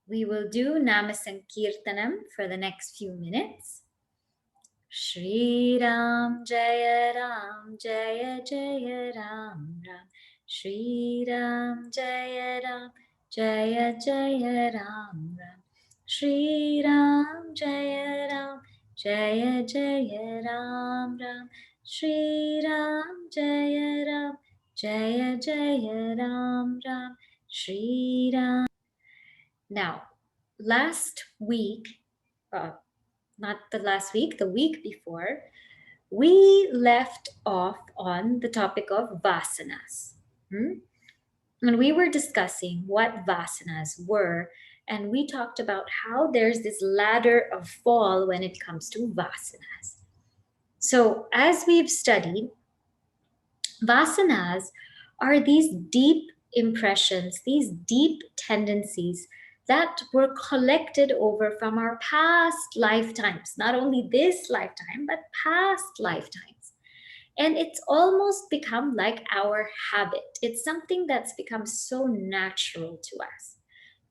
We will do Namasankirtanam for the next few minutes. Shri Ram Jaya Ram Jaya Jaya Ram Ram Shri Ram Jaya Ram Jaya Jaya Ram Ram Shri Ram Jaya Ram Jaya Jaya Ram Ram Shri Ram Jaya Ram Jaya Jaya Ram Ram Shri Ram. Now, last week, not the last week, the week before, we left off on the topic of vasanas. And we were discussing what vasanas were, and we talked about how there's this ladder of fall when it comes to vasanas. So, as we've studied, vasanas are these deep impressions, these deep tendencies that were collected over from our past lifetimes, not only this lifetime, but past lifetimes. And it's almost become like our habit. It's something that's become so natural to us,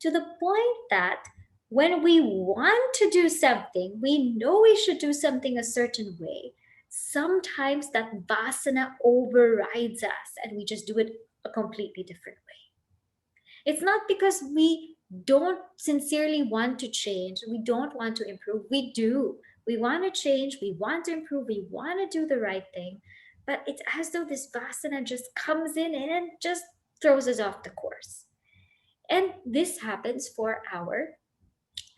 to the point that when we want to do something, we know we should do something a certain way. Sometimes that vasana overrides us and we just do it a completely different way. It's not because we don't sincerely want to change, we don't want to improve. We do. We want to change, we want to improve, we want to do the right thing. But it's as though this vasana just comes in and just throws us off the course. And this happens for our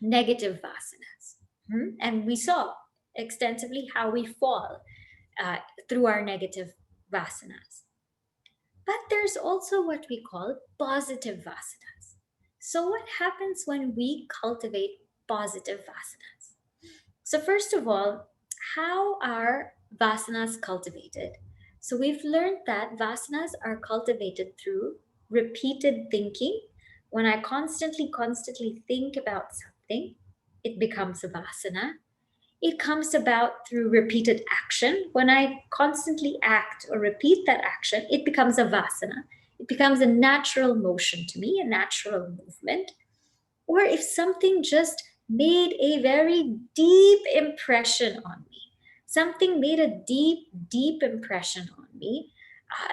negative vasanas. And we saw extensively how we fall uh, through our negative vasanas. But there's also what we call positive vasanas. So, what happens when we cultivate positive vasanas? So, first of all, how are vasanas cultivated? So, we've learned that vasanas are cultivated through repeated thinking. When I constantly think about something, it becomes a vasana. It comes about through repeated action. When I constantly act or repeat that action, it becomes a vasana. It becomes a natural motion to me, a natural movement. Or if something just made a very deep impression on me, something made a deep impression on me,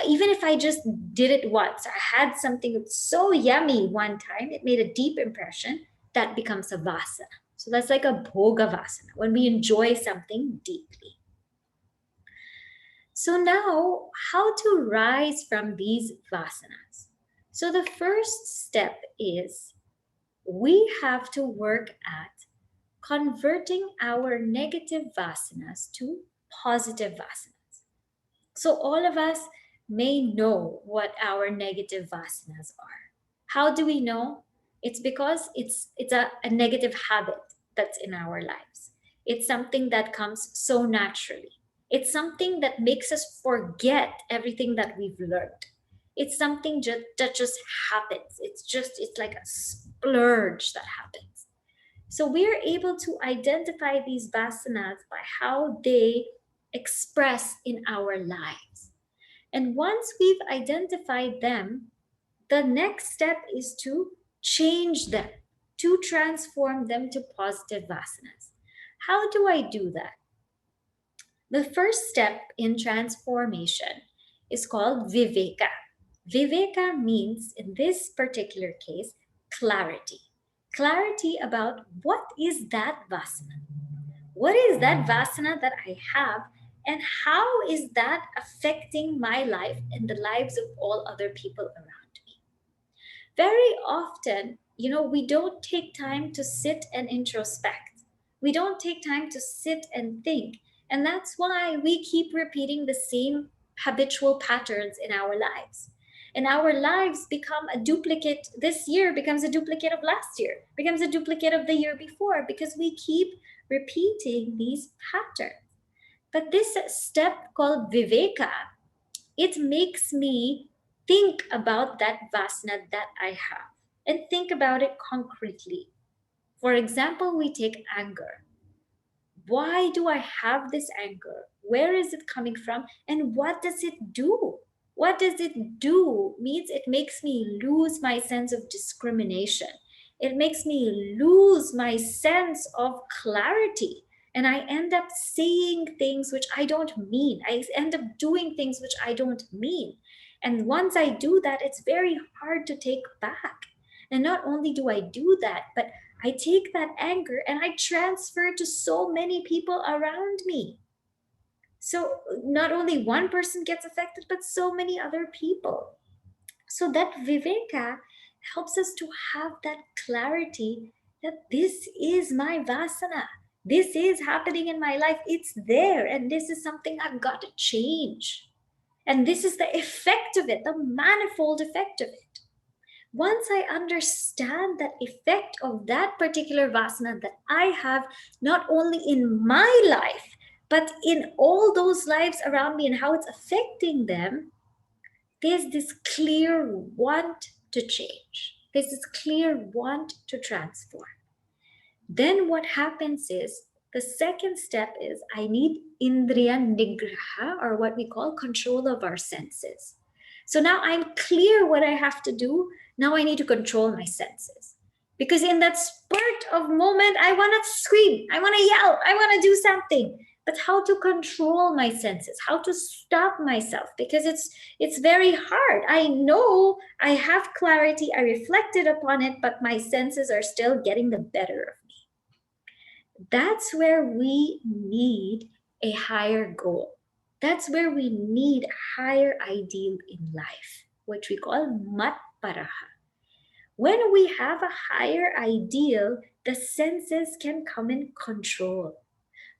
even if I just did it once, I had something that's so yummy one time, it made a deep impression, that becomes a vasana. So that's like a bhoga vasana, when we enjoy something deeply. So now, how to rise from these vasanas? So the first step is we have to work at converting our negative vasanas to positive vasanas. So all of us may know what our negative vasanas are. How do we know? It's because it's a negative habit that's in our lives. It's something that comes so naturally. It's something that makes us forget everything that we've learned. It's something that just happens. It's like a splurge that happens. So we are able to identify these vasanas by how they express in our lives. And once we've identified them, the next step is to change them, to transform them to positive vasanas. How do I do that? The first step in transformation is called viveka. Viveka means, in this particular case, clarity. Clarity about what is that vasana? What is that vasana that I have, and how is that affecting my life and the lives of all other people around me? Very often, we don't take time to sit and introspect. We don't take time to sit and think. And that's why we keep repeating the same habitual patterns in our lives. And our lives become a duplicate. This year becomes a duplicate of last year, becomes a duplicate of the year before, because we keep repeating these patterns. But this step called viveka, it makes me think about that vasana that I have and think about it concretely. For example, we take anger. Why do I have this anger? Where is it coming from? And what does it do? What does it do? Means it makes me lose my sense of discrimination. It makes me lose my sense of clarity. And I end up saying things which I don't mean. I end up doing things which I don't mean. And once I do that, it's very hard to take back. And not only do I do that, but I take that anger and I transfer to so many people around me. So not only one person gets affected, but so many other people. So that viveka helps us to have that clarity that this is my vasana. This is happening in my life. It's there. And this is something I've got to change. And this is the effect of it, the manifold effect of it. Once I understand that effect of that particular vasana that I have, not only in my life, but in all those lives around me and how it's affecting them, there's this clear want to change. There's this clear want to transform. Then what happens is, the second step is I need indriya nigraha, or what we call control of our senses. So now I'm clear what I have to do. Now I need to control my senses. Because in that spurt of moment, I want to scream, I want to yell, I want to do something. But how to control my senses, how to stop myself, because it's very hard. I know I have clarity, I reflected upon it, but my senses are still getting the better of me. That's where we need a higher goal. That's where we need a higher ideal in life, which we call matparaha. When we have a higher ideal, the senses can come in control.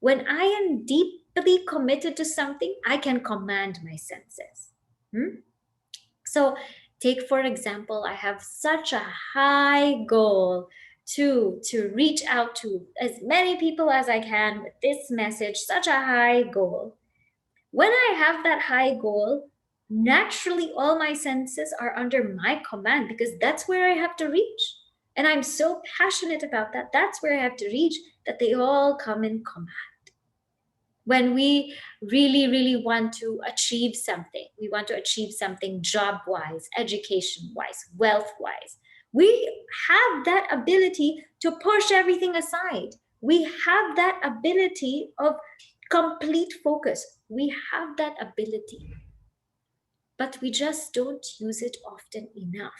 When I am deeply committed to something, I can command my senses. So, take for example, I have such a high goal to reach out to as many people as I can with this message, such a high goal. When I have that high goal, naturally all my senses are under my command, because that's where I have to reach. And I'm so passionate about that. That's where I have to reach, that they all come in command. When we really, really want to achieve something, we want to achieve something job wise, education wise, wealth wise, we have that ability to push everything aside. We have that ability of complete focus. We have that ability, but we just don't use it often enough.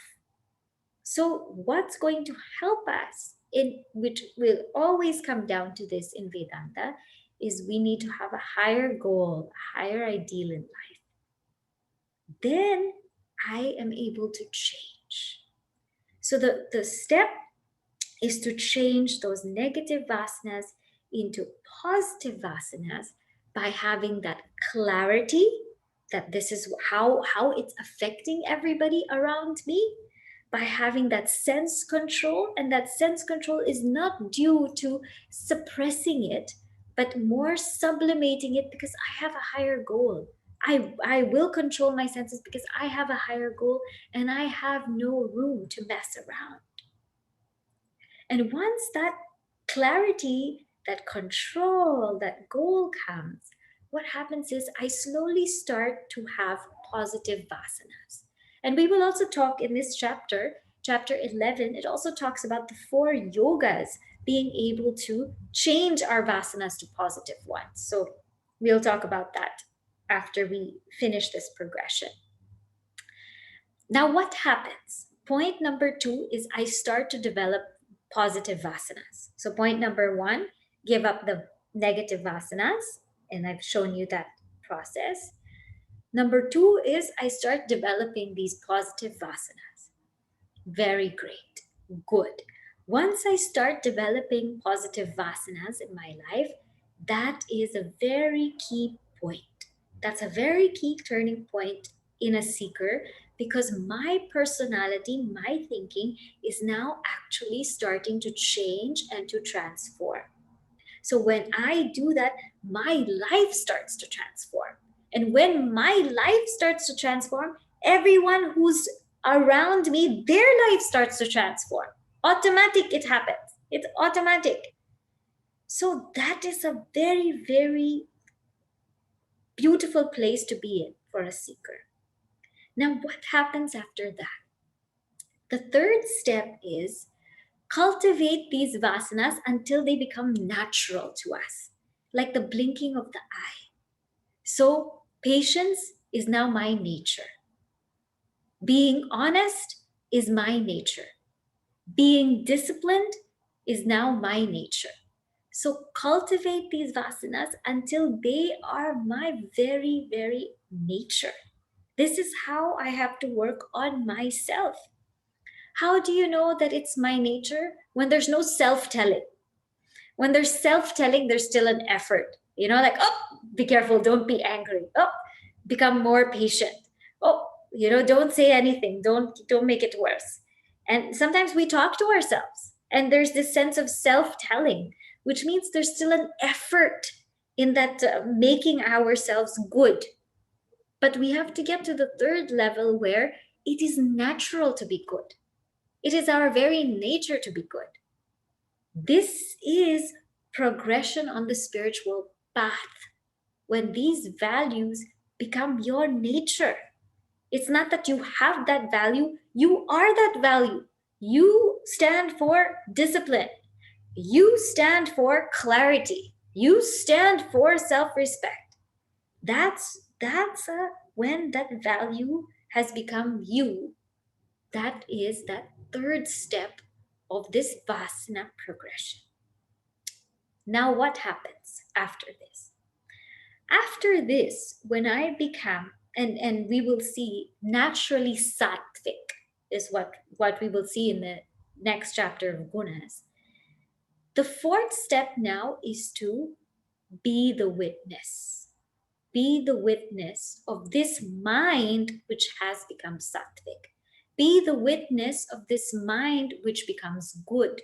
So, what's going to help us, in which will always come down to this in Vedanta, is we need to have a higher goal, a higher ideal in life. Then I am able to change. So, the step is to change those negative vasanas into positive vasanas by having that clarity that this is how it's affecting everybody around me, by having that sense control. And that sense control is not due to suppressing it, but more sublimating it, because I have a higher goal. I will control my senses because I have a higher goal and I have no room to mess around. And once that clarity, that control, that goal comes, what happens is I slowly start to have positive vasanas. And we will also talk in this chapter, chapter 11, it also talks about the 4 yogas, being able to change our vasanas to positive ones. So we'll talk about that after we finish this progression. Now, what happens? Point number 2 is I start to develop positive vasanas. So, point number 1, give up the negative vasanas, and I've shown you that process. Number 2 is I start developing these positive vasanas. Very great. Good. Once I start developing positive vasanas in my life, that is a very key point. That's a very key turning point in a seeker, because my personality, my thinking is now actually starting to change and to transform. So when I do that, my life starts to transform. And when my life starts to transform, everyone who's around me, their life starts to transform. Automatic, it happens. It's automatic. So that is a very, very beautiful place to be in for a seeker. Now, what happens after that? The third step is Cultivate these vasanas until they become natural to us, like the blinking of the eye. So, patience is now my nature. Being honest is my nature. Being disciplined is now my nature. So, cultivate these vasanas until they are my very, very nature. This is how I have to work on myself. How do you know that it's my nature? When there's no self telling. When there's self-telling, there's still an effort, like, oh, be careful, don't be angry, oh, become more patient, oh, don't say anything, don't make it worse. And sometimes we talk to ourselves and there's this sense of self-telling, which means there's still an effort in that making ourselves good. But we have to get to the third level where it is natural to be good. It is our very nature to be good. This is progression on the spiritual path when these values become your nature. It's not that you have that value, you are that value. You stand for discipline, you stand for clarity, you stand for self-respect. That's when that value has become you. That is that third step of this Vasana progression. Now, what happens after this? After this, when I become, and we will see naturally sattvic, is what we will see in the next chapter of Gunas. The fourth step now is to be the witness. Be the witness of this mind which has become sattvic. Be the witness of this mind which becomes good.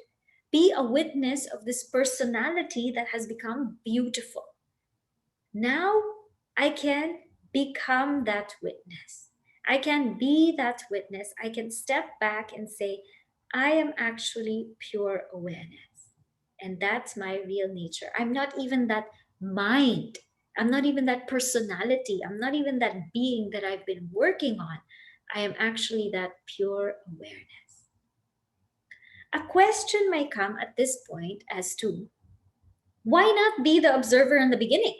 Be a witness of this personality that has become beautiful. Now I can become that witness. I can be that witness. I can step back and say, I am actually pure awareness. And that's my real nature. I'm not even that mind. I'm not even that personality. I'm not even that being that I've been working on. I am actually that pure awareness. A question may come at this point as to, why not be the observer in the beginning?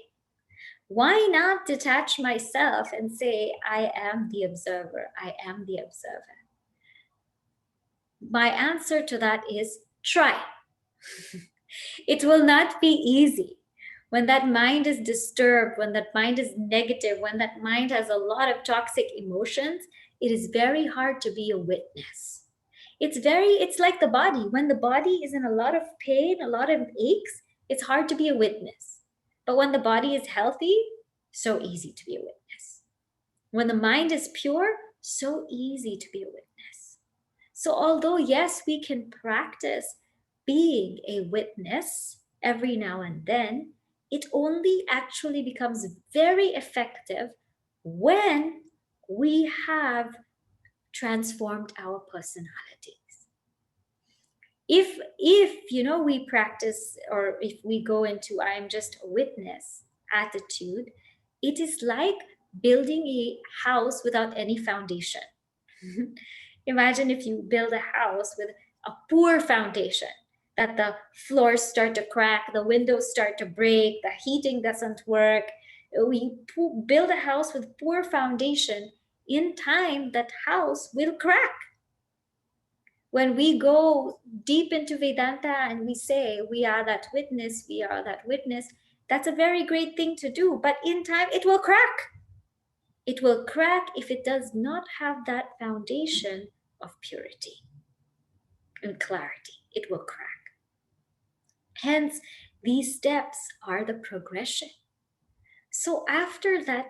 Why not detach myself and say, I am the observer, I am the observer? My answer to that is try. It will not be easy. When that mind is disturbed, when that mind is negative, when that mind has a lot of toxic emotions, it is very hard to be a witness. It's like the body. When the body is in a lot of pain, a lot of aches, it's hard to be a witness. But when the body is healthy, so easy to be a witness. When the mind is pure, so easy to be a witness. So although, yes, we can practice being a witness every now and then, it only actually becomes very effective when we have transformed our personalities. If we practice, or if we go into I am just a witness attitude, it is like building a house without any foundation. Imagine if you build a house with a poor foundation, that the floors start to crack, the windows start to break, the heating doesn't work. We build a house with poor foundation, in time that house will crack. When we go deep into Vedanta and we say we are that witness, we are that witness, that's a very great thing to do, but in time it will crack. It will crack if it does not have that foundation of purity and clarity. It will crack. Hence, these steps are the progression. So after that,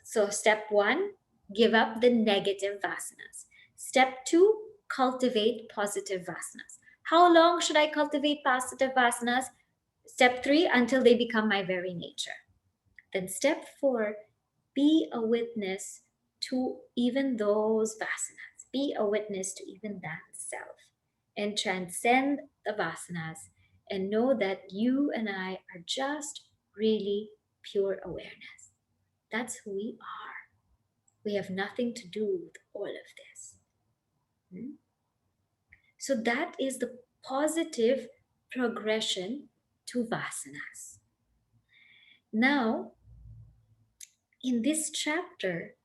step 1, give up the negative vasanas. Step 2, cultivate positive vasanas. How long should I cultivate positive vasanas? Step 3, until they become my very nature. Then step 4, be a witness to even those vasanas. Be a witness to even that self, and transcend the vasanas, and know that you and I are just really pure awareness. That's who we are. We have nothing to do with all of this. So that is the positive progression to vasanas. Now, in this chapter,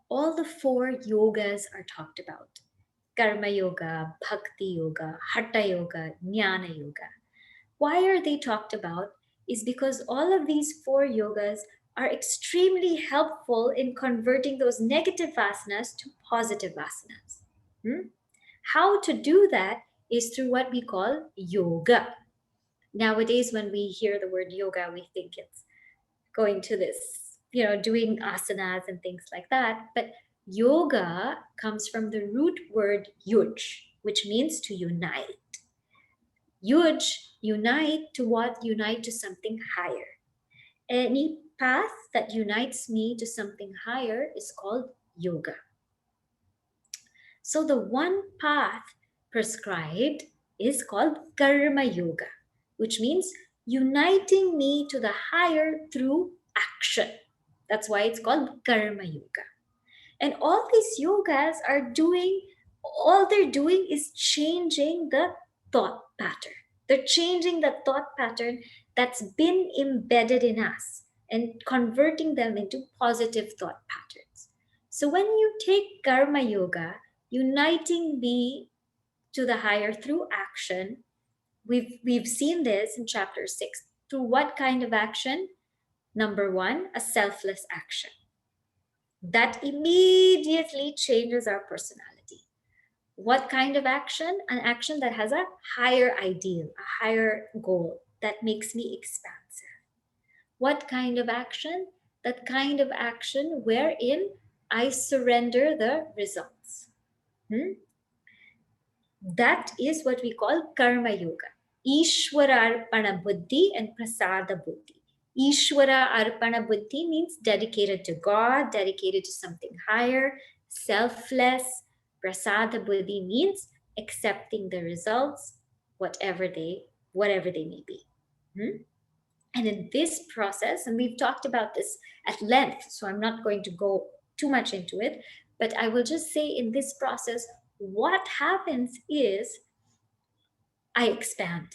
all the four yogas are talked about: Karma Yoga, Bhakti Yoga, Hatha Yoga, Jnana Yoga. Why are they talked about? Is because all of these four yogas are extremely helpful in converting those negative vasanas to positive vasanas. Hmm? How to do that is through what we call yoga. Nowadays, when we hear the word yoga, we think it's going to this, doing asanas and things like that. But yoga comes from the root word yuj, which means to unite. Yuj, unite to what? Unite to something higher. Any path that unites me to something higher is called yoga. So the one path prescribed is called karma yoga, which means uniting me to the higher through action. That's why it's called karma yoga. And all these yogas are doing, all they're doing is changing the thought pattern. They're changing the thought pattern that's been embedded in us and converting them into positive thought patterns. So when you take karma yoga, uniting me to the higher through action, we've seen this in chapter 6. Through what kind of action? Number 1, a selfless action that immediately changes our personality. What kind of action? An action that has a higher ideal, a higher goal that makes me expansive. What kind of action? That kind of action wherein I surrender the results. That is what we call karma yoga. Ishwara arpana buddhi and prasada buddhi. Ishwara arpana buddhi means dedicated to God, dedicated to something higher, selfless. Prasada buddhi means accepting the results, whatever they may be. And in this process, and we've talked about this at length, so I'm not going to go too much into it, but I will just say in this process, what happens is I expand.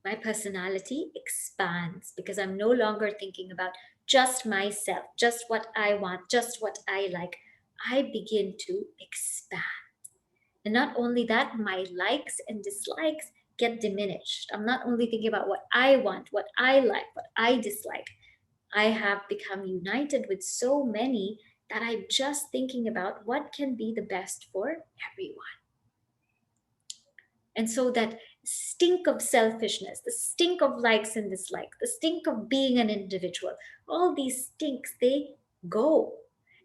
My personality expands because I'm no longer thinking about just myself, just what I want, just what I like. I begin to expand. And not only that, my likes and dislikes get diminished. I'm not only thinking about what I want, what I like, what I dislike. I have become united with so many that I'm just thinking about what can be the best for everyone. And so that stink of selfishness, the stink of likes and dislikes, the stink of being an individual, all these stinks, they go.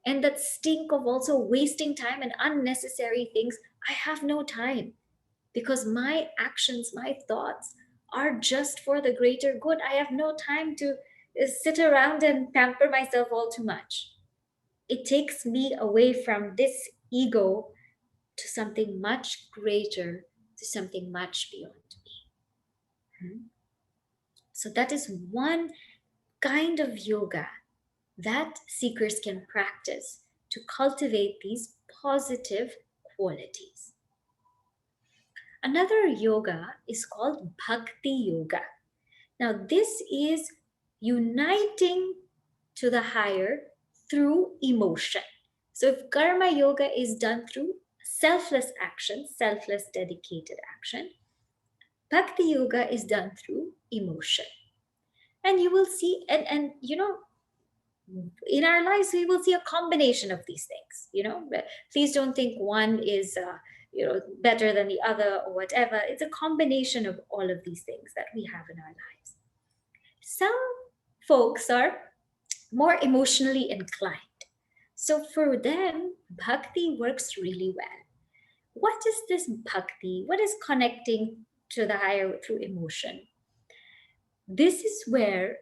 And that stink of also wasting time and unnecessary things, I have no time because my actions, my thoughts are just for the greater good. I have no time to sit around and pamper myself all too much. It takes me away from this ego to something much greater, to something much beyond me. So, that is one kind of yoga that seekers can practice to cultivate these positive qualities. Another yoga is called Bhakti Yoga. Now, this is uniting to the higher through emotion. So, if Karma Yoga is done through selfless action, selfless dedicated action, Bhakti Yoga is done through emotion. And you will see, and in our lives, we will see a combination of these things. Please don't think one is, better than the other or whatever. It's a combination of all of these things that we have in our lives. Some folks are more emotionally inclined. So for them, bhakti works really well. What is this bhakti? What is connecting to the higher through emotion? This is where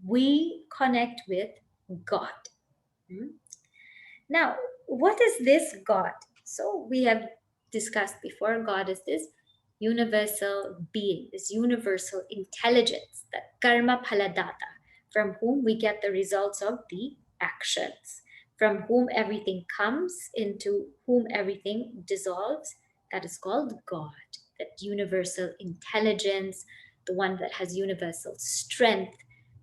we connect with God. Now, what is this God? So we have discussed before, God is this universal being, this universal intelligence, that karma phaladata, from whom we get the results of the actions, from whom everything comes, into whom everything dissolves. That is called God. that universal intelligence, the one that has universal strength,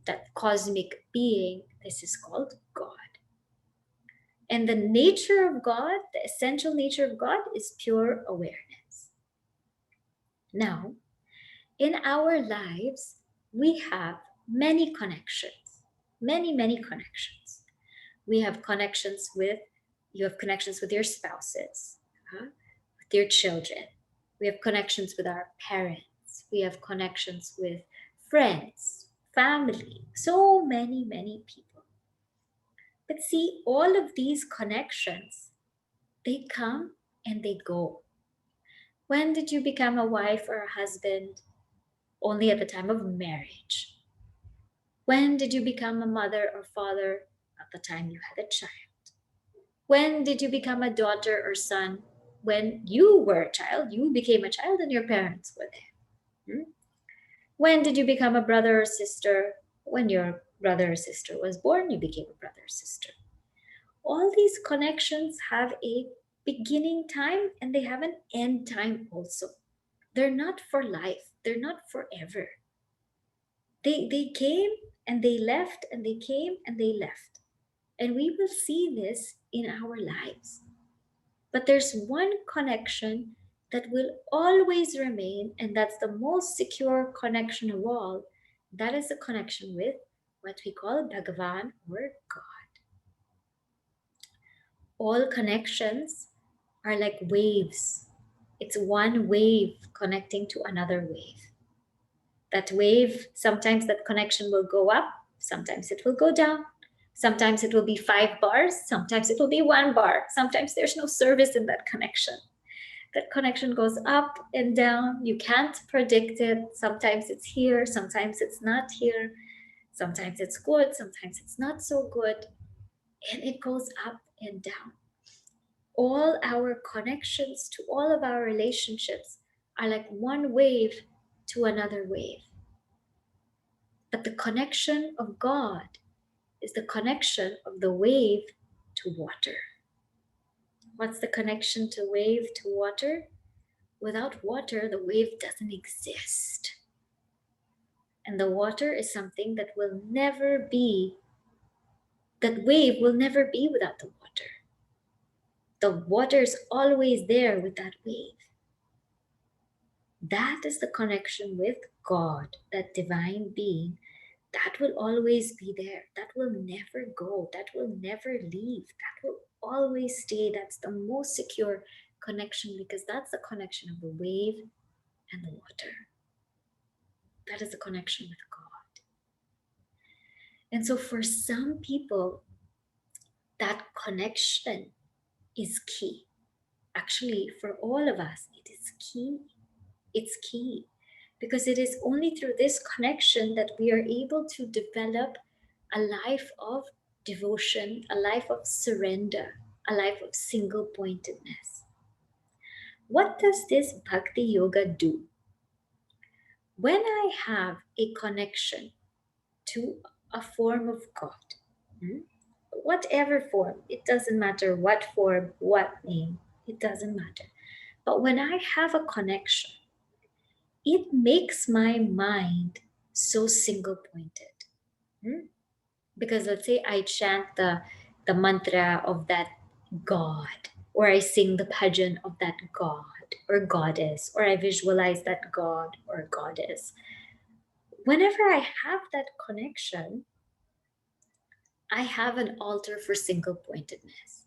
that cosmic being. This is called God. And the nature of God, the essential nature of God, is pure awareness. Now, in our lives, we have many connections, many connections. We have connections with, you have connections with your spouses, with your children. We have connections with our parents. We have connections with friends, family, so many people. But see, all of these connections, they come and they go. When did you become a wife or a husband? Only at the time of marriage. When did you become a mother or father? At the time you had a child. When did you become a daughter or son? When you were a child, you became a child and your parents were there. When did you become a brother or sister? When your brother or sister was born, you became a brother or sister. All these connections have a beginning time and they have an end time also. They're not for life, they're not forever. They came and they left and they came and they left. And we will see this in our lives. But there's one connection that will always remain, and that's the most secure connection of all. That is the connection with what we call Bhagavan or God. All connections are like waves. It's one wave connecting to another wave. That wave, sometimes that connection will go up, sometimes it will go down. Sometimes it will be 5 bars, sometimes it will be 1 bar. Sometimes there's no service in that connection. That connection goes up and down. You can't predict it. Sometimes it's here, sometimes it's not here. Sometimes it's good, sometimes it's not so good. And it goes up and down. All our connections to all of our relationships are like one wave to another wave. But the connection of God is the connection of the wave to water. What's the connection to wave to water? Without water, the wave doesn't exist. And the water is something that will never be, that wave will never be without the water. The water is always there with that wave. That is the connection with God, that divine being. That will always be there. That will never go. That will never leave. That will always stay. That's the most secure connection, because that's the connection of the wave and the water. That is the connection with God. And so for some people, that connection is key. Actually, for all of us, it is key. It's key because it is only through this connection that we are able to develop a life of devotion, a life of surrender, a life of single pointedness. What does this bhakti yoga do? When I have a connection to a form of God, whatever form, it doesn't matter what form, what name, it doesn't matter. But when I have a connection, it makes my mind so single pointed. Because let's say I chant the mantra of that God, or I sing the bhajan of that God or goddess, or I visualize that God or goddess. Whenever I have that connection, I have an altar for single pointedness.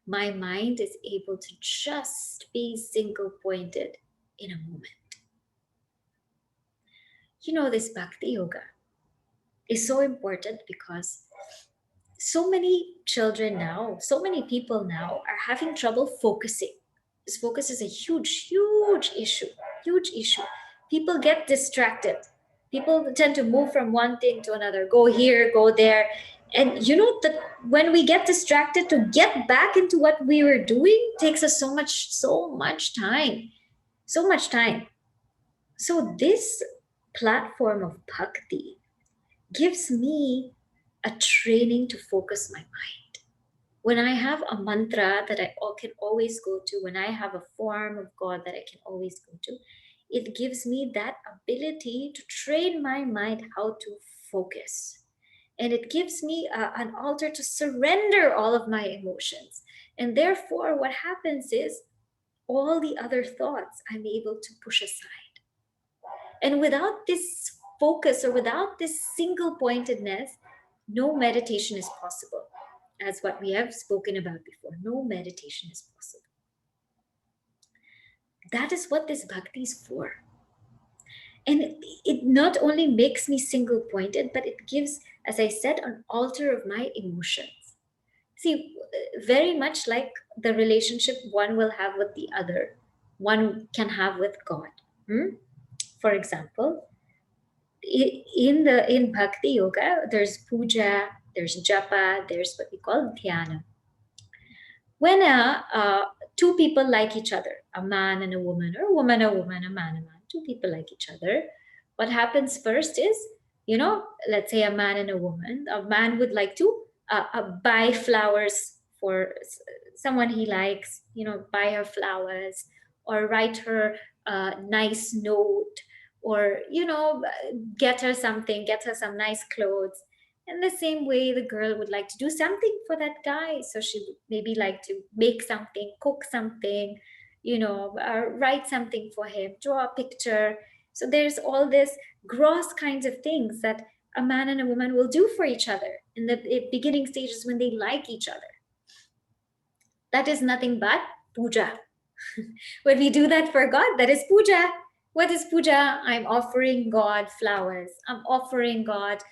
My mind is able to just be single pointed in a moment. You know, this bhakti yoga is so important because so many children now, so many people now are having trouble focusing. This focus is a huge issue, huge issue. People get distracted. People tend to move from one thing to another, go here, go there. And you know that when we get distracted, to get back into what we were doing takes us so much time. So much time. So this platform of bhakti gives me a training to focus my mind. When I have a mantra that I can always go to, when I have a form of God that I can always go to, it gives me that ability to train my mind how to focus. And it gives me an altar to surrender all of my emotions. And therefore, what happens is all the other thoughts I'm able to push aside. And without this focus or without this single pointedness, no meditation is possible. As what we have spoken about before, no meditation is possible. That is what this bhakti is for. And it not only makes me single pointed, but it gives, as I said, an altar of my emotions. See, very much like the relationship one will have with the other, one can have with God. For example, in bhakti yoga, there's puja, there's japa, there's what we call dhyana. When two people like each other, a man and a woman, or a woman, a man, two people like each other, what happens first is, let's say a man and a man would like to buy flowers for someone he likes, buy her flowers or write her a nice note, or, get her some nice clothes. In the same way, the girl would like to do something for that guy. So she would maybe like to make something, cook something, write something for him, draw a picture. So there's all this gross kinds of things that a man and a woman will do for each other in the beginning stages when they like each other. That is nothing but puja. When we do that for God, that is puja. What is puja? I'm offering God flowers. I'm offering God,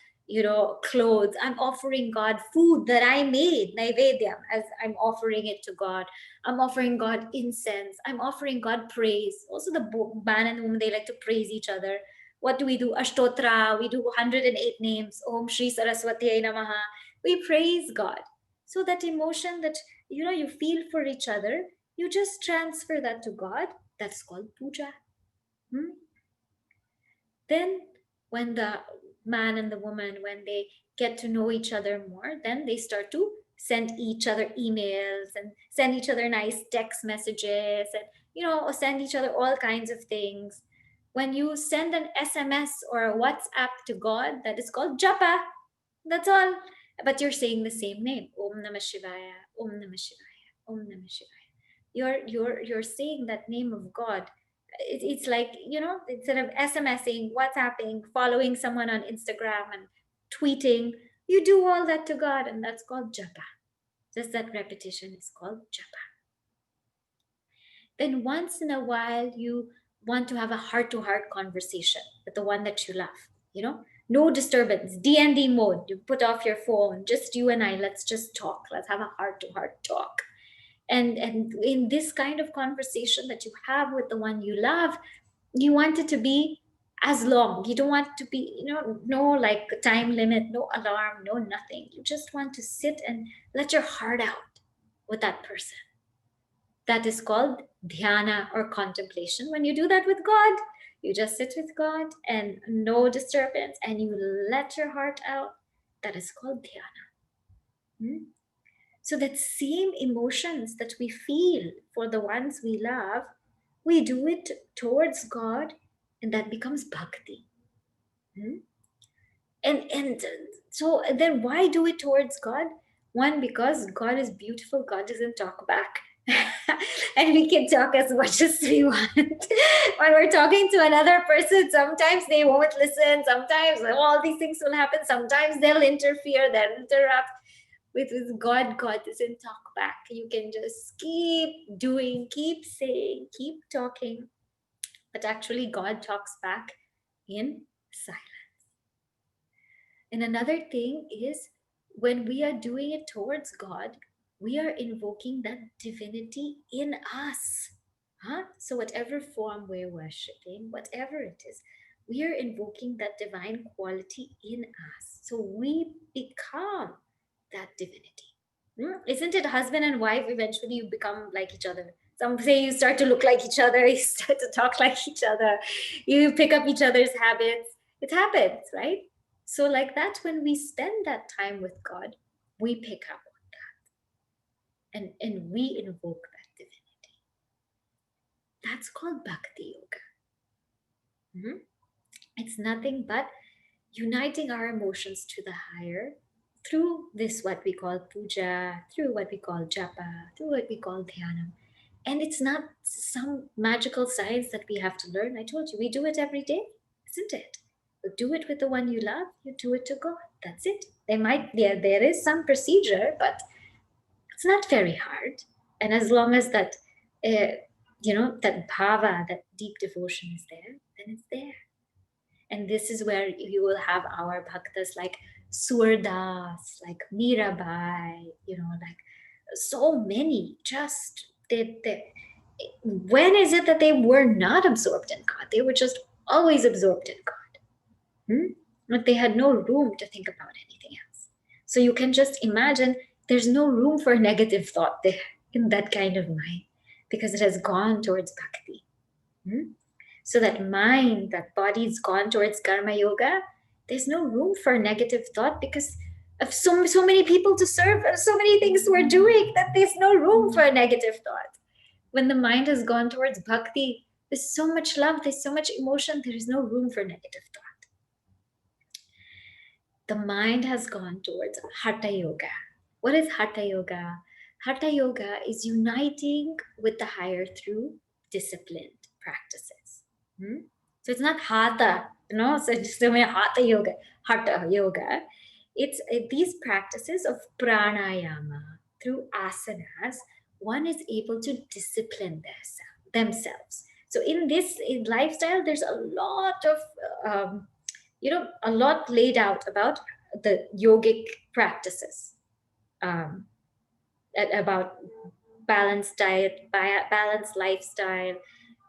clothes. I'm offering God food that I made, naivedyam, as I'm offering it to God. I'm offering God incense. I'm offering God praise. Also, the man and woman, they like to praise each other. What do? Ashtotra. We do 108 names. Om Shri Saraswati Namaha. We praise God. So that emotion that, you feel for each other, you just transfer that to God. That's called puja. Then, when the man and the woman, when they get to know each other more, then they start to send each other emails and send each other nice text messages and, send each other all kinds of things. When you send an SMS or a WhatsApp to God, that is called japa. That's all. But you're saying the same name. Om Namah Shivaya, Om Namah Shivaya, Om Namah Shivaya. You're saying that name of God. It's like, instead of SMSing, WhatsApping, following someone on Instagram and tweeting, you do all that to God, and that's called japa. Just that repetition is called japa. Then once in a while, you want to have a heart-to-heart conversation with the one that you love, no disturbance, D&D mode. You put off your phone, just you and I, let's just talk. Let's have a heart-to-heart talk. And in this kind of conversation that you have with the one you love, you want it to be as long. You don't want it to be, no like time limit, no alarm, no nothing. You just want to sit and let your heart out with that person. That is called dhyana or contemplation. When you do that with God, you just sit with God and no disturbance and you let your heart out. That is called dhyana. So that same emotions that we feel for the ones we love, we do it towards God, and that becomes bhakti. And so then why do it towards God? One, because God is beautiful. God doesn't talk back. And we can talk as much as we want. When we're talking to another person, sometimes they won't listen. Sometimes all these things will happen. Sometimes they'll interfere, they'll interrupt. With God, God doesn't talk back. You can just keep doing, keep saying, keep talking. But actually, God talks back in silence. And another thing is, when we are doing it towards God, we are invoking that divinity in us. So whatever form we're worshiping, whatever it is, we are invoking that divine quality in us. So we become that divinity. Isn't it husband and wife? Eventually you become like each other. Some say you start to look like each other, you start to talk like each other, you pick up each other's habits. It happens, right? So like that, when we spend that time with God, we pick up on that and we invoke that divinity. That's called bhakti yoga. Mhm. It's nothing but uniting our emotions to the higher through this what we call puja, through what we call japa, through what we call dhyanam. And it's not some magical science that we have to learn. I told you, we do it every day, isn't it? You do it with the one you love, you do it to God. That's it. There is some procedure, but it's not very hard. And as long as that, uh, that bhava, that deep devotion is there, then it's there. And this is where you will have our bhaktas like Surdas, like Mirabai, like so many. Just they, when is it that they were not absorbed in God? They were just always absorbed in God. But they had no room to think about anything else. So you can just imagine there's no room for negative thought there in that kind of mind because it has gone towards bhakti. So that mind, that body's gone towards karma yoga, there's no room for negative thought because of so many people to serve, so many things we're doing that there's no room for a negative thought. When the mind has gone towards bhakti, there's so much love, there's so much emotion, there is no room for negative thought. The mind has gone towards hatha yoga. What is hatha yoga? Hatha yoga is uniting with the higher through disciplined practices. So it's not hatha, so it's just hatha yoga. Hatha yoga. It's these practices of pranayama through asanas. One is able to discipline themselves. So in this lifestyle, there's a lot of a lot laid out about the yogic practices, um, about balanced diet, balanced lifestyle,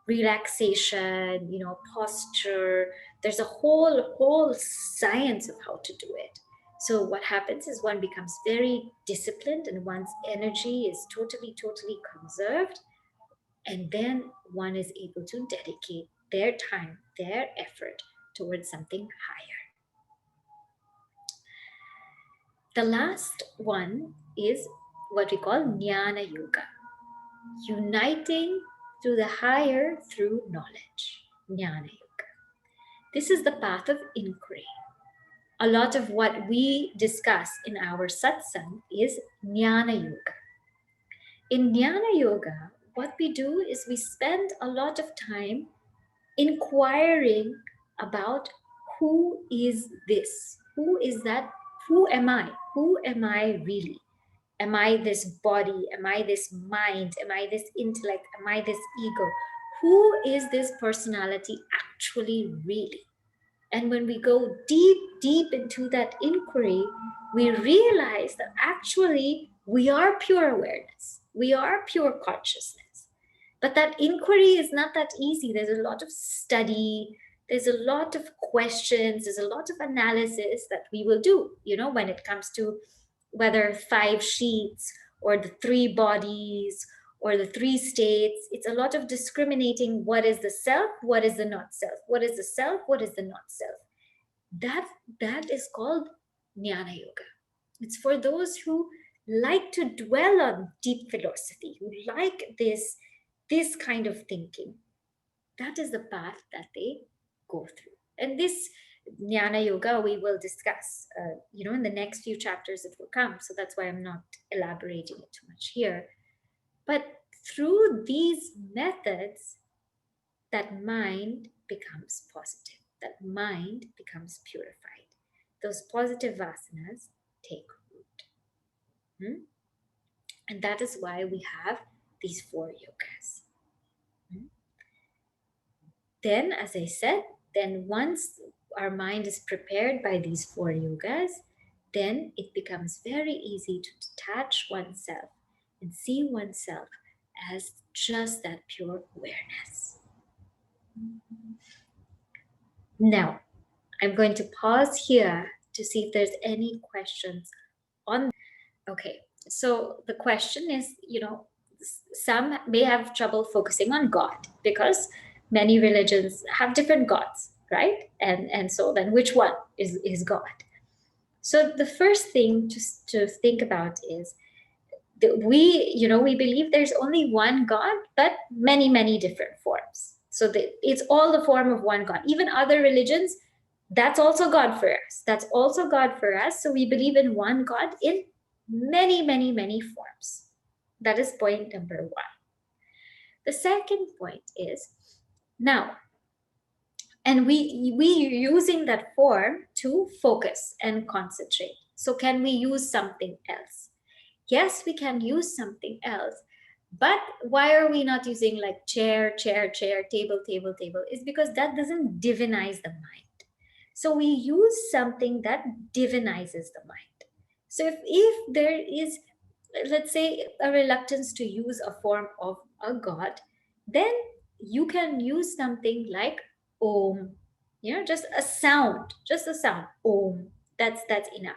relaxation, posture. There's a whole science of how to do it. So what happens is one becomes very disciplined and one's energy is totally conserved, and then one is able to dedicate their time, their effort towards something higher. The last one is what we call Jnana Yoga, uniting through the higher through knowledge. Jnana Yoga. This is the path of inquiry. A lot of what we discuss in our satsang is Jnana Yoga. In Jnana Yoga, what we do is we spend a lot of time inquiring about who is this? Who is that? Who am I? Who am I really? Am I this body? Am I this mind? Am I this intellect? Am I this ego? Who is this personality actually really? And when we go deep into that inquiry, we realize that actually we are pure awareness. We are pure consciousness. But that inquiry is not that easy. There's a lot of study, there's a lot of questions, there's a lot of analysis that we will do, when it comes to whether 5 sheets or the 3 bodies or the 3 states. It's a lot of discriminating what is the self, what is the not self, what is the self, what is the not self. That is called Jnana Yoga. It's for those who like to dwell on deep philosophy, who like this kind of thinking. That is the path that they go through. And this Jnana Yoga we will discuss, in the next few chapters it will come. So that's why I'm not elaborating it too much here. But through these methods, that mind becomes positive, that mind becomes purified. Those positive vasanas take root. And that is why we have these 4 yogas. Then, as I said, then once our mind is prepared by these 4 yogas, then it becomes very easy to detach oneself and see oneself as just that pure awareness. Now, I'm going to pause here to see if there's any questions on. Okay, so the question is, some may have trouble focusing on God because many religions have different gods, right? And so then which one is God? So the first thing to think about is that we believe there's only one God, but many different forms. So it's all the form of one God. Even other religions, that's also God for us. That's also God for us. So we believe in one God in many, many, many forms. That is point number one. The second point is now, and we using that form to focus and concentrate. So can we use something else? Yes, we can use something else. But why are we not using like chair, chair, chair, table, table, table? Is because that doesn't divinize the mind. So we use something that divinizes the mind. So if there is, let's say, a reluctance to use a form of a god, then you can use something like om, just a sound, om. That's enough.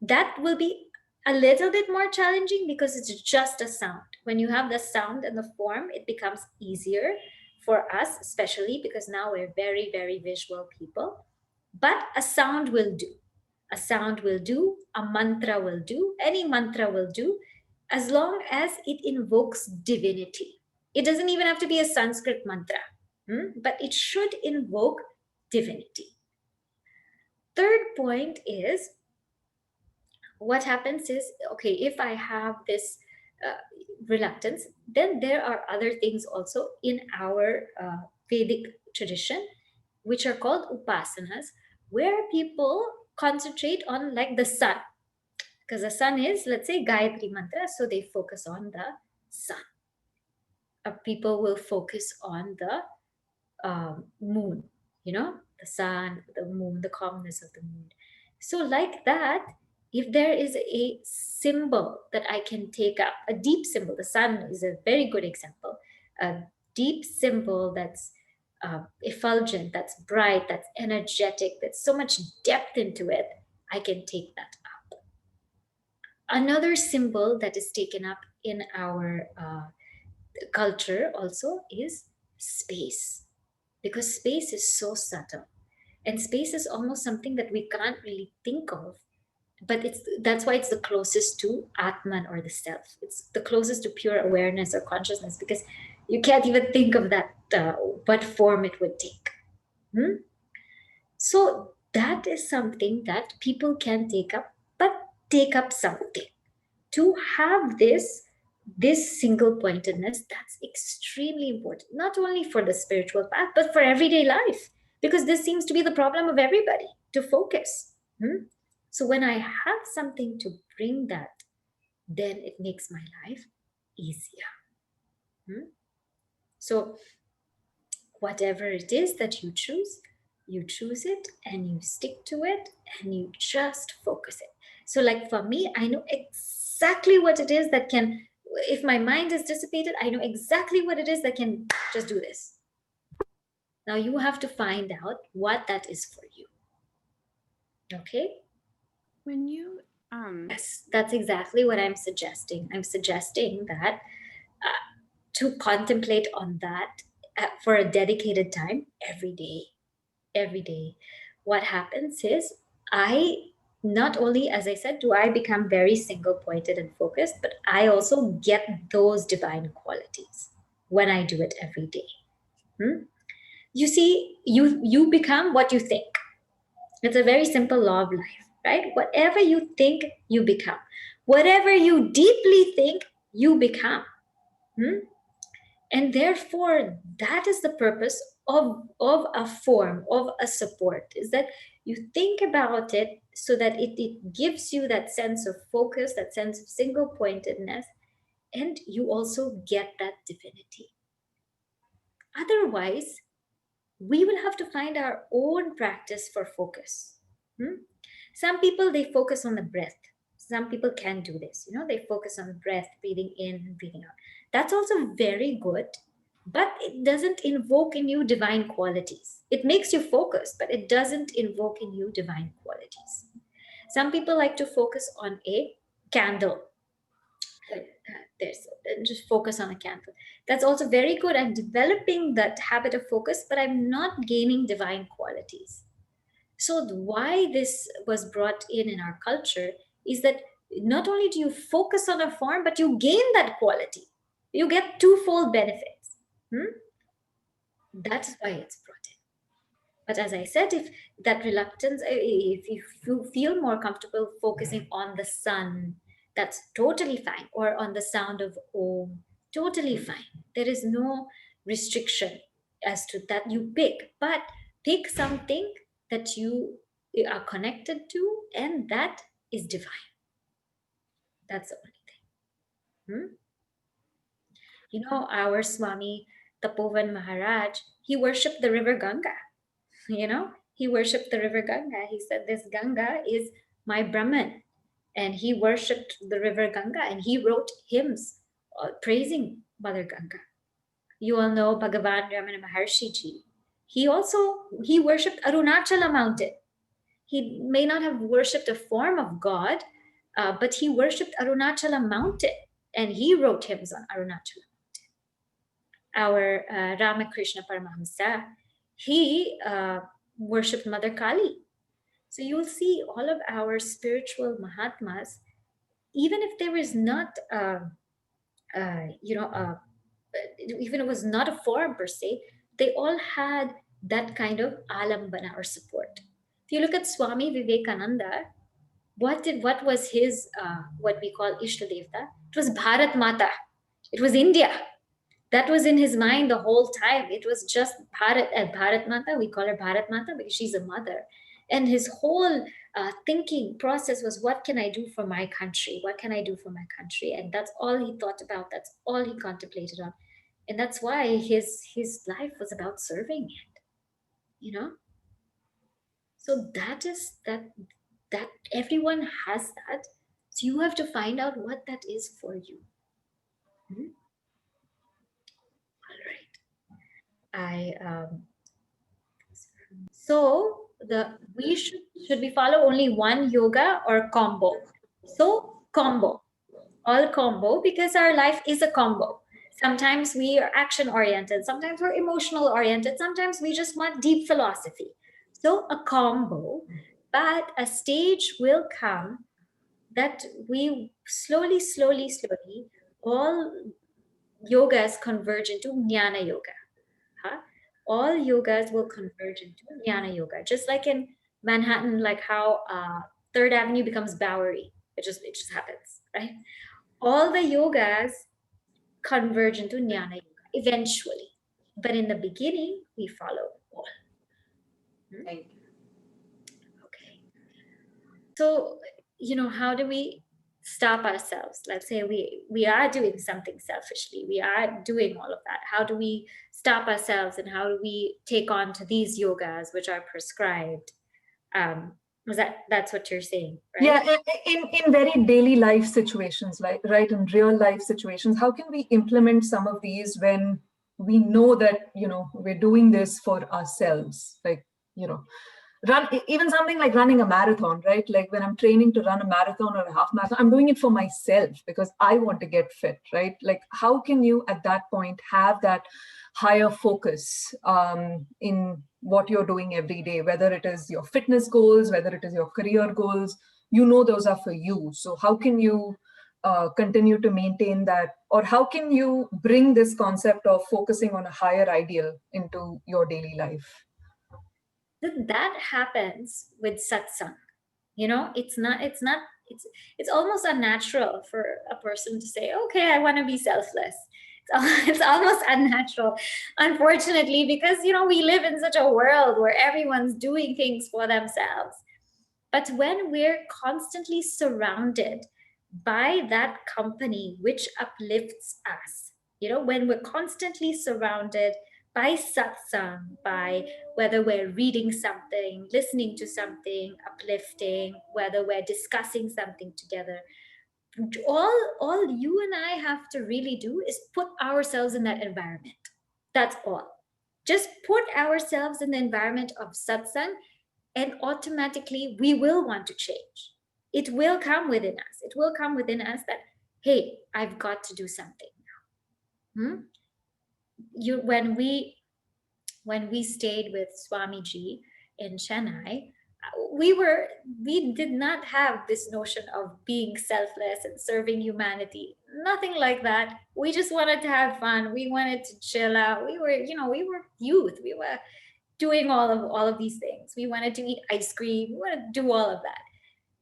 That will be a little bit more challenging because it's just a sound. When you have the sound and the form, it becomes easier for us, especially because now we're very, very visual people. But a sound will do. A sound will do, a mantra will do, any mantra will do, as long as it invokes divinity. It doesn't even have to be a Sanskrit mantra, but it should invoke divinity. Third point is, what happens is, okay, if I have this reluctance, then there are other things also in our Vedic tradition, which are called upasanas, where people concentrate on like the sun, because the sun is, let's say, Gayatri mantra, so they focus on the sun. People will focus on the moon, the sun, the moon, the calmness of the moon. So, like that, if there is a symbol that I can take up, a deep symbol, the sun is a very good example, a deep symbol that's effulgent, that's bright, that's energetic, that's so much depth into it, I can take that up. Another symbol that is taken up in our culture also is space, because space is so subtle, and space is almost something that we can't really think of, but that's why it's the closest to atman, or the self. It's the closest to pure awareness or consciousness, because you can't even think of that, what form it would take. So that is something that people can take up, but take up something to have this single pointedness. That's extremely important, not only for the spiritual path but for everyday life, because this seems to be the problem of everybody, to focus. So when I have something to bring that, then it makes my life easier. So whatever it is that you choose it and you stick to it and you just focus it. So like for me, I know exactly what it is that can, if my mind is dissipated, I know exactly what it is that can just do this. Now you have to find out what that is for you. Okay? When you Yes, that's exactly what I'm suggesting. I'm suggesting that to contemplate on that for a dedicated time every day. Every day. What happens is, I not only, as I said, do I become very single pointed and focused, but I also get those divine qualities when I do it every day. You see, you become what you think. It's a very simple law of life, right? Whatever you think, you become. Whatever you deeply think, you become. And therefore, that is the purpose of a form, of a support, is that you think about it so that it gives you that sense of focus, that sense of single pointedness, and you also get that divinity. Otherwise, we will have to find our own practice for focus. Some people, they focus on the breath. Some people can do this, they focus on breath, breathing in and breathing out. That's also very good, but it doesn't invoke in you divine qualities. It makes you focus, but it doesn't invoke in you divine qualities. Some people like to focus on a candle. There's just focus on a candle. That's also very good. I'm developing that habit of focus, but I'm not gaining divine qualities. So why this was brought in our culture is that not only do you focus on a form, but you gain that quality. You get twofold benefits. That is why it's brought in. But as I said, if that reluctance, if you feel more comfortable focusing on the sun, that's totally fine. Or on the sound of Om, totally fine. There is no restriction as to that you pick. But pick something that you are connected to, and that is divine. That's the only thing. Hmm? You know, our Swami Tapovan Maharaj, he worshipped the river Ganga. You know, he worshipped the river Ganga. He said, this Ganga is my Brahman. And he worshipped the river Ganga, and he wrote hymns praising Mother Ganga. You all know Bhagavan Ramana Maharshi ji. He worshipped Arunachala mountain. He may not have worshipped a form of God, but he worshipped Arunachala mountain, and he wrote hymns on Arunachala. Our Ramakrishna Paramahamsa, he worshipped Mother Kali. So you'll see all of our spiritual Mahatmas, even if there is not, even it was not a form per se, they all had that kind of alambana or support. If you look at Swami Vivekananda, what was his what we call Ishtadevta? It was Bharat Mata. It was India. That was in his mind the whole time. It was just Bharat Mata. We call her Bharat Mata because she's a mother. And his whole thinking process was, what can I do for my country? What can I do for my country? And that's all he thought about. That's all he contemplated on. And that's why his life was about serving it, you know? So that is that everyone has that. So you have to find out what that is for you. Hmm? All right. So the we should we follow only one yoga or combo? So combo, all combo, because our life is a combo. Sometimes we are action oriented, sometimes we're emotional oriented, sometimes we just want deep philosophy. So a combo, but a stage will come that we slowly, all yogas converge into jnana yoga. Huh? All yogas will converge into jnana yoga, just like in Manhattan, like how Third Avenue becomes Bowery. It just happens, right? All the yogas converge into jnana yoga eventually, but in the beginning we follow all. Thank you. Okay. So, how do we stop ourselves? Let's say we are doing something selfishly. We are doing all of that. How do we stop ourselves, and how do we take on to these yogas which are prescribed? Was that's what you're saying, right? Yeah, in very daily life situations, like right in real life situations, how can we implement some of these when we know that we're doing this for ourselves, like you know run even something like running a marathon, right? Like when I'm training to run a marathon or a half marathon, I'm doing it for myself because I want to get fit, right? Like how can you at that point have that higher focus in what you're doing every day, whether it is your fitness goals, whether it is your career goals, those are for you. So how can you continue to maintain that, or how can you bring this concept of focusing on a higher ideal into your daily life? That happens with satsang. It's almost unnatural for a person to say, okay, I want to be selfless. It's almost unnatural, unfortunately, because we live in such a world where everyone's doing things for themselves. But when we're constantly surrounded by that company which uplifts us, when we're constantly surrounded by satsang, by whether we're reading something, listening to something uplifting, whether we're discussing something together, all you and I have to really do is put ourselves in that environment. That's all. Just put ourselves in the environment of satsang, and automatically we will want to change. It will come within us. It will come within us that, hey, I've got to do something now. You when we stayed with Swamiji in Chennai, we were we did not have this notion of being selfless and serving humanity, nothing like that. We just wanted to have fun, we wanted to chill out. We were, we were youth, we were doing all of these things. We wanted to eat ice cream, we wanted to do all of that.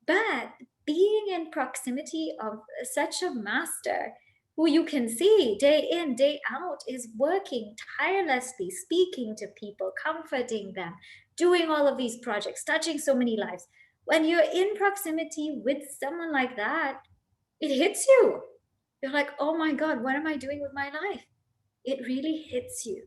But being in proximity of such a master who you can see day in, day out is working tirelessly, speaking to people, comforting them, doing all of these projects, touching so many lives. When you're in proximity with someone like that, it hits you. You're like, oh my God, what am I doing with my life? It really hits you.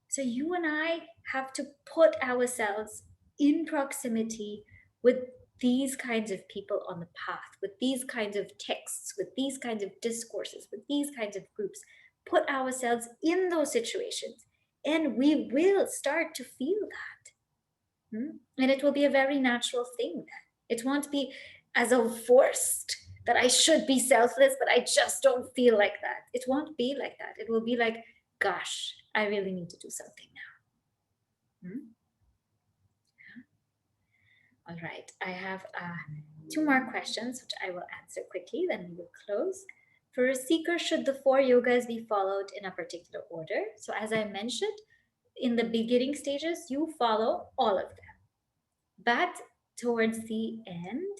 So you and I have to put ourselves in proximity with these kinds of people on the path, with these kinds of texts, with these kinds of discourses, with these kinds of groups. Put ourselves in those situations, and we will start to feel that. And it will be a very natural thing. It won't be as a forced that I should be selfless, but I just don't feel like that. It won't be like that. It will be like, gosh, I really need to do something now. All right, I have two more questions, which I will answer quickly, then we will close. For a seeker, should the four yogas be followed in a particular order? So, as I mentioned, in the beginning stages, you follow all of them. But towards the end,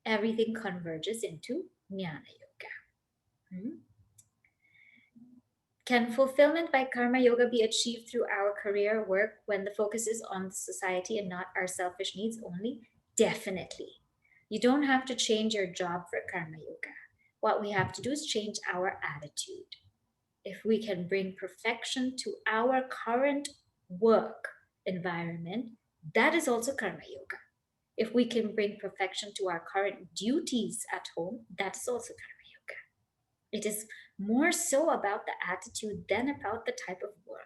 everything converges into Jnana Yoga. Hmm? Can fulfillment by karma yoga be achieved through our career work when the focus is on society and not our selfish needs only? Definitely. You don't have to change your job for karma yoga. What we have to do is change our attitude. If we can bring perfection to our current work environment, that is also karma yoga. If we can bring perfection to our current duties at home, that is also karma yoga. It is more so about the attitude than about the type of work.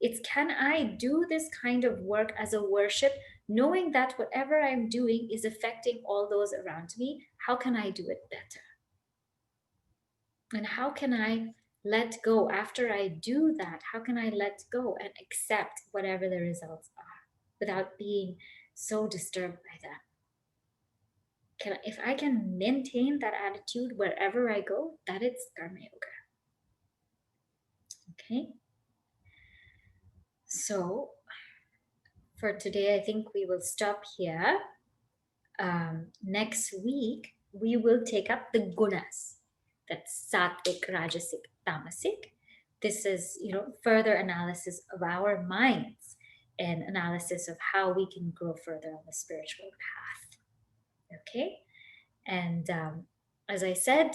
It's, can I do this kind of work as a worship, knowing that whatever I'm doing is affecting all those around me? How can I do it better? And how can I let go after I do that? How can I let go and accept whatever the results are without being so disturbed by them? If I can maintain that attitude wherever I go, that is karma yoga. Okay. So for today, I think we will stop here. Next week, we will take up the gunas. That's sattvic, rajasic, tamasic. This is, further analysis of our minds and analysis of how we can grow further on the spiritual path. Okay. And as I said,